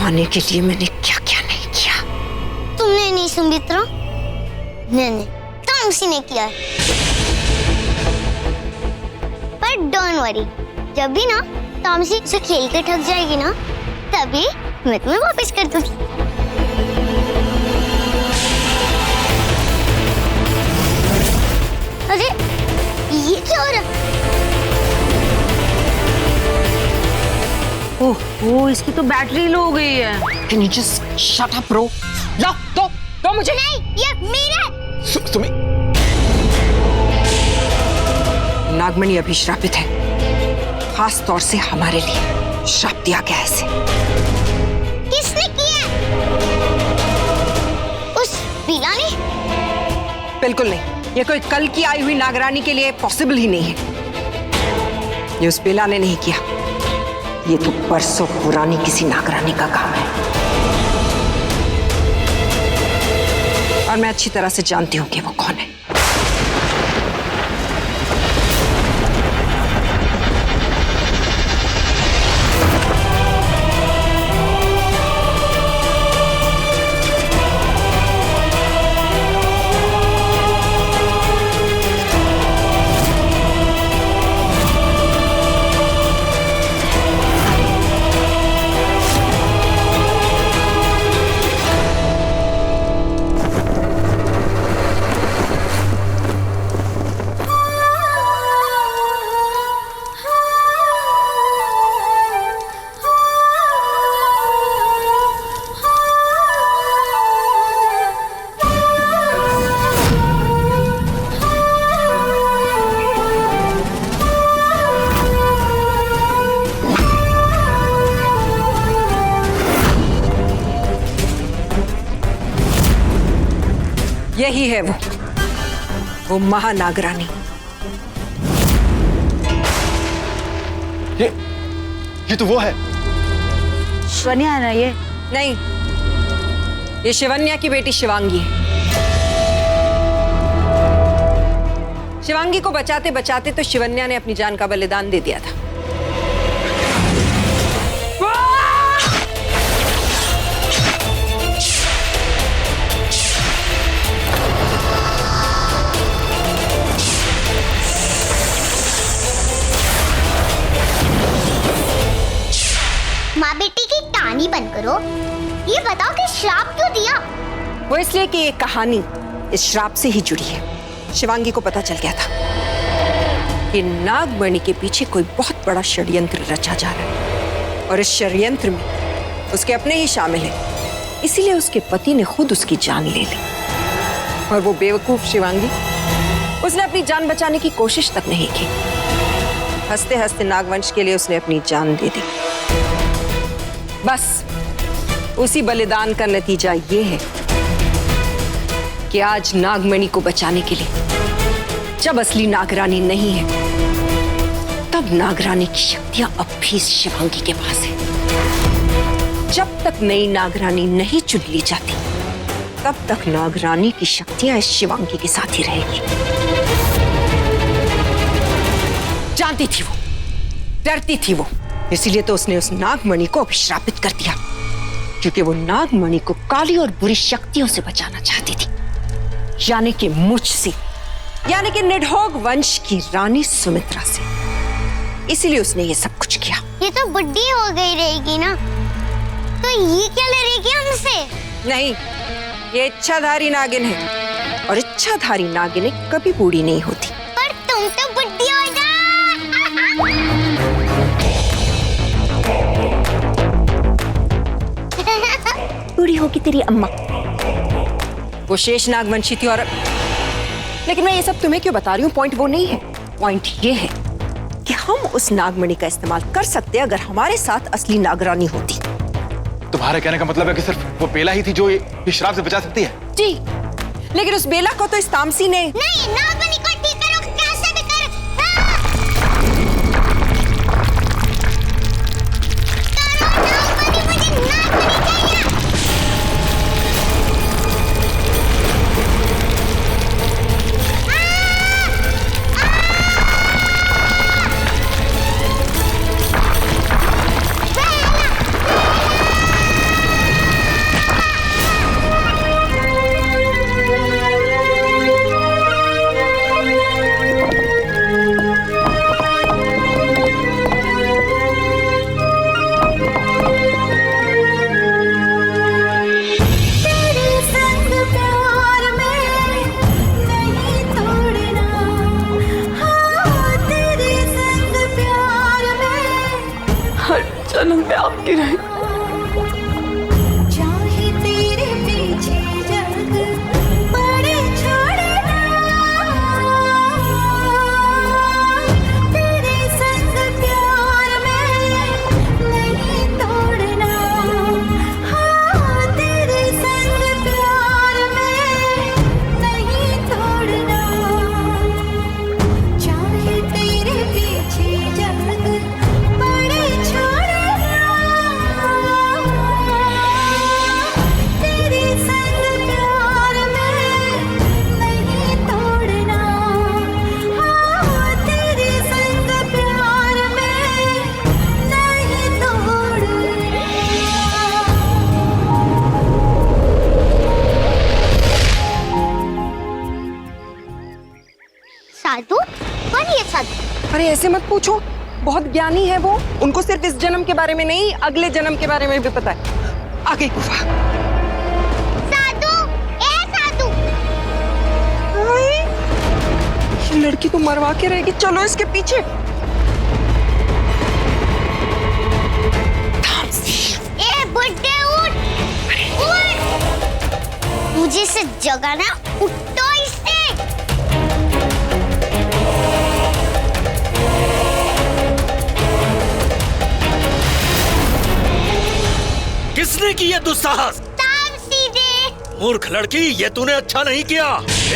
पाने के लिए मैंने क्या क्या नहीं किया। तुमने नहीं सुमित्रा, मैंने तामसी ने किया है। पर डोंट वरी, जब भी ना तामसी से खेल के थक जाएगी ना, तभी मैं तुम्हें वापस कर दूंगी। अरे ये क्या हो रहा? ओह, इसकी तो बैटरी लो हो गई है। Can you just shut up, bro? ला, दो मुझे। नहीं, ये मेरा है। सुमी, नागमणि अभी श्रापित है, खास तौर से हमारे लिए श्राप दिया गया है इसे। किसने किया? उस बीला ने? बिल्कुल नहीं, ये कोई कल की आई हुई नागरानी के लिए पॉसिबल ही नहीं है। ये उस बेला ने नहीं किया, ये तो परसों पुरानी किसी नागरानी का काम है। और मैं अच्छी तरह से जानती हूं कि वो कौन है। यही है वो महानागरानी। ये तो वो है। शिवन्या है ना ये? नहीं, ये शिवन्या की बेटी शिवांगी है। शिवांगी को बचाते बचाते तो शिवन्या ने अपनी जान का बलिदान दे दिया था। माँ बेटी की कहानी बंद करो, ये बताओ कि श्राप क्यों दिया? वो इसलिए कि ये कहानी इस श्राप से ही जुड़ी है। शिवांगी को पता चल गया था कि नागमणि के पीछे कोई बहुत बड़ा षड्यंत्र रचा जा रहा है और इस षड्यंत्र में उसके अपने ही शामिल हैं। इसीलिए उसके पति ने खुद उसकी जान ले ली और वो बेवकूफ शिवांगी, उसने अपनी जान बचाने की कोशिश तक नहीं की। हंसते हंसते नागवंश के लिए उसने अपनी जान दे दी। बस उसी बलिदान का नतीजा ये है कि आज नागमणि को बचाने के लिए जब असली नागरानी नहीं है, तब नागरानी की शक्तियां अब भी शिवांगी के पास है। जब तक नई नागरानी नहीं चुन ली जाती, तब तक नागरानी की शक्तियां इस शिवांगी के साथ ही रहेगी। जानती थी वो, डरती थी वो, इसीलिए तो उसने उस नागमणि को अभिश्रापित कर दिया, क्योंकि वो नागमणि को काली और बुरी शक्तियों से बचाना चाहती थी, यानी कि मुझसे, यानी कि निढोग वंश की रानी सुमित्रा से। इसीलिए उसने ये सब कुछ किया। ये तो बुढ़ी हो गई रहेगी ना, तो ये क्या लड़ेगी हमसे? नहीं, ये इच्छाधारी नागिन है और इच्छाधारी नागिनें कभी बूढ़ी नहीं होती। पर तुम तो बुढ़ी हो जा। बूढ़ी होगी तेरी अम्मा। वो शेष नागवंशी थी और लेकिन मैं ये सब तुम्हें क्यों बता रही हूँ, पॉइंट वो नहीं है। पॉइंट ये है कि हम उस नागमणि का इस्तेमाल कर सकते अगर हमारे साथ असली नागरानी होती। तुम्हारे कहने का मतलब है कि सिर्फ वो बेला ही थी जो ये श्राप से बचा सकती है? जी, लेकिन उस बेला को तो इस तामसी ने नहीं, नागमणि को ठीक करो कैसे भी कर। नागमणि, मुझे नागमणि चाहिए। मैं आपकी रही। चाहे तेरे पीछे जग पड़े छोड़ना, तेरे संग प्यार में नहीं तोड़ना। हाँ, तेरे संग प्यार में नहीं तोड़ना। चाहे तेरे पीछे जग पड़े छोड़ना, तेरे संग प्यार में नहीं तोड़ना। हाँ, तेरे संग प्यार में नहीं तोड़ना। साधु? कौन है ये साधु? अरे ऐसे मत पूछो, बहुत ज्ञानी है वो। उनको सिर्फ इस जन्म के बारे में नहीं, अगले जन्म के बारे में भी पता है। आ गई गुफा। साधु! ए साधु! ये लड़की तो मरवा के रहेगी, चलो इसके पीछे। ए बुड्ढे उठ! उठ! मुझे से जगाना, उठो इससे। किसने की ये दुस्साहस? सीधे मूर्ख लड़की, ये तूने अच्छा नहीं किया।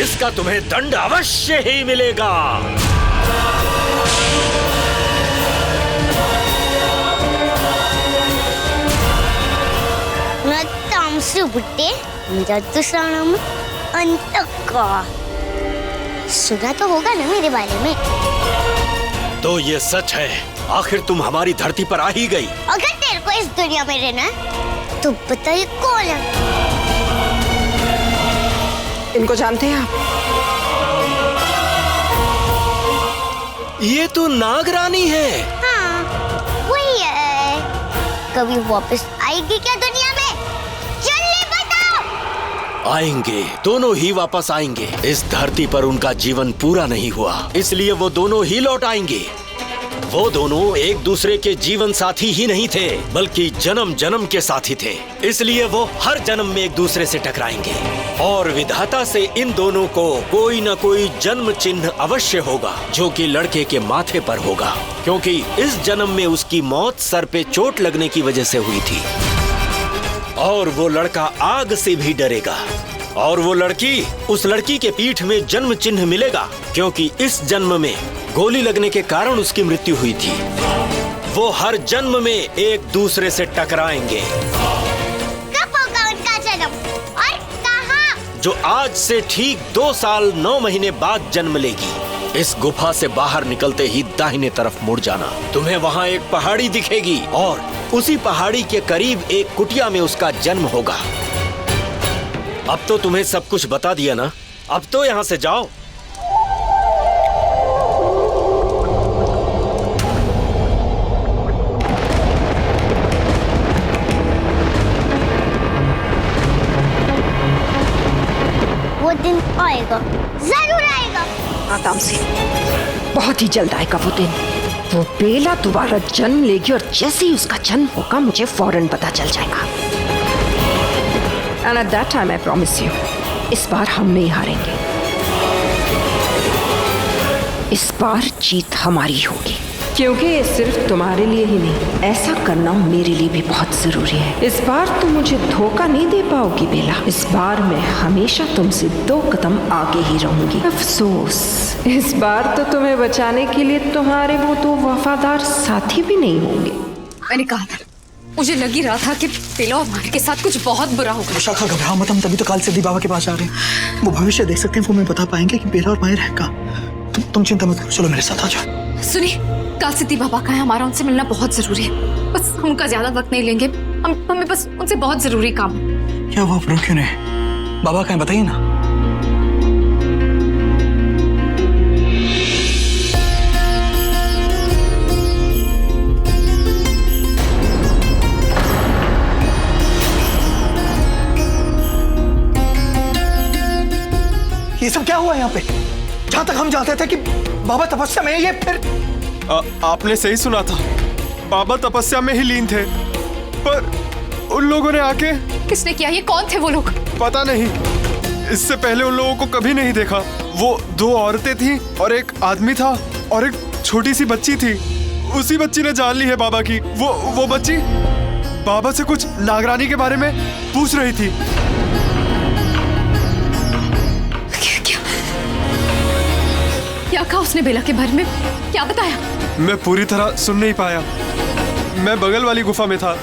इसका तुम्हें दंड अवश्य ही मिलेगा। मैं तामसी बुड्ढे, मेरा दूसरा नाम अंतका। सुना तो होगा ना मेरे बारे में। तो ये सच है, आखिर तुम हमारी धरती पर आ ही गई। अगर तेरे को इस दुनिया में रहना है तो बताइए कौन है? इनको जानते हैं आप? ये तो नागरानी है। हाँ, वही है। कभी वापस आएगी क्या दुनिया में? जल्दी बताओ। आएंगे, दोनों ही वापस आएंगे। इस धरती पर उनका जीवन पूरा नहीं हुआ, इसलिए वो दोनों ही लौट आएंगे। वो दोनों एक दूसरे के जीवन साथी ही नहीं थे, बल्कि जन्म जन्म के साथी थे। इसलिए वो हर जन्म में एक दूसरे से टकराएंगे और विधाता से इन दोनों को कोई न कोई जन्म चिन्ह अवश्य होगा, जो कि लड़के के माथे पर होगा, क्योंकि इस जन्म में उसकी मौत सर पे चोट लगने की वजह से हुई थी। और वो लड़का आग से भी डरेगा, और वो लड़की, उस लड़की के पीठ में जन्म चिन्ह मिलेगा, क्योंकि इस जन्म में गोली लगने के कारण उसकी मृत्यु हुई थी। वो हर जन्म में एक दूसरे से टकराएंगे। कब होगा उनका जन्म और कहाँ? जो आज से ठीक 2 साल 9 महीने बाद जन्म लेगी। इस गुफा से बाहर निकलते ही दाहिने तरफ मुड़ जाना। तुम्हें वहाँ एक पहाड़ी दिखेगी और उसी पहाड़ी के करीब एक कुटिया में उसका जन्म होगा। अब तो तुम्हें सब कुछ बता दिया ना, अब तो यहाँ से जाओ। वो दिन आएगा, जरूर आएगा। हाँ तामसी, बहुत ही जल्द आएगा वो दिन। वो बेला दोबारा जन्म लेगी और जैसे ही उसका जन्म होगा मुझे फौरन पता चल जाएगा। And at that time I promise you, इस बार हम नहीं हारेंगे। इस बार जीत हमारी होगी, क्योंकि ये सिर्फ तुम्हारे लिए ही नहीं, ऐसा करना मेरे लिए भी बहुत जरूरी है। इस बार तुम मुझे धोखा नहीं दे पाओगी बेला। इस बार मैं हमेशा तुमसे 2 कदम आगे ही रहूंगी। अफसोस, इस बार तो तुम्हें बचाने के लिए तुम्हारे वो 2 वफादार साथी भी नहीं होंगे। मैंने कहा था, मुझे लग ही रहा था कि बेला और मार के साथ कुछ बहुत बुरा होगा। शाखा घबराओ मत, हम तभी तो काल सिद्धि बाबा के पास आ रहे हैं। वो भविष्य देख सकते हैं, वो हमें बता पाएंगे कि बेला और माहिर है कहाँ। तुम चिंता मत करो, चलो मेरे साथ आ जाओ। सुनिए, काल सिद्धि बाबा का है, हमारा उनसे मिलना बहुत जरूरी है। बस हम उनका ज्यादा वक्त नहीं लेंगे, हमें बस उनसे बहुत जरूरी काम। क्या हुआ, रो क्यों नहीं? बाबा कहाँ बताइए ना। ये सब क्या हुआ यहाँ पे? जहाँ तक हम जानते थे कि बाबा तपस्या में, ये फिर आपने सही सुना था, बाबा तपस्या में ही लीन थे। पर उन लोगों ने आके, किसने किया? ये कौन थे वो लोग? पता नहीं, इससे पहले उन लोगों को कभी नहीं देखा। वो 2 औरतें थी और एक आदमी था और एक छोटी सी बच्ची थी। उसी बच्ची ने जान ली है बाबा की। वो बच्ची बाबा से कुछ नागरानी के बारे में पूछ रही थी। क्या कहा उसने बेला के बारे में? क्या बताया? मैं पूरी तरह सुन नहीं पाया, मैं बगल वाली गुफा में था।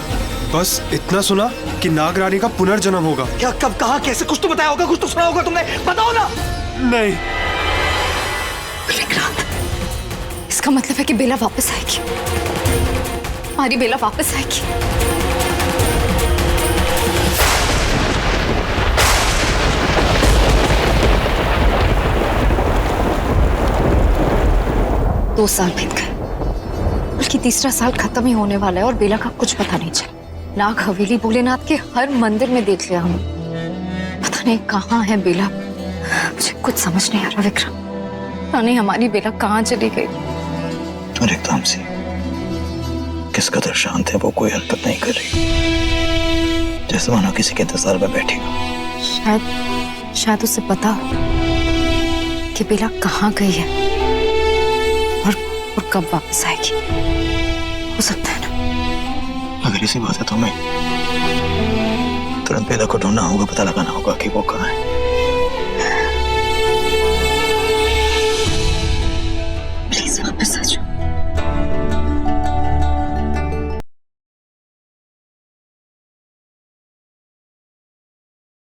बस इतना सुना कि नागरानी का पुनर्जन्म होगा। क्या, कब, कहाँ, कैसे? कुछ तो बताया होगा, कुछ तो सुना होगा तुमने, बताओ ना। नहीं। विक्रांत, इसका मतलब है कि बेला वापस आएगी। हमारी बेला वापस आएगी। दो साल बीत गए, बल्कि तीसरा साल खत्म ही होने वाला है और बेला का कुछ पता नहीं चला। नाग हवेली भोलेनाथ के हर मंदिर में देख लिया हमने, पता नहीं कहाँ है बेला। मुझे कुछ समझ नहीं आ रहा विक्रम, पता नहीं हमारी बेला कहाँ चली गई। और एकदम से किस कदर शांत है वो, कोई हरकत नहीं कर रही, जैसे मानो किसी के इंतजार में बैठी हो। शायद उसे पता हो कि बेला कहाँ गई है और कब वापस आएगी। हो सकता है ना। अगर इसी बात है तो हमें तुरंत बेला को ढूंढना होगा, पता लगाना होगा कि वो कहाँ है।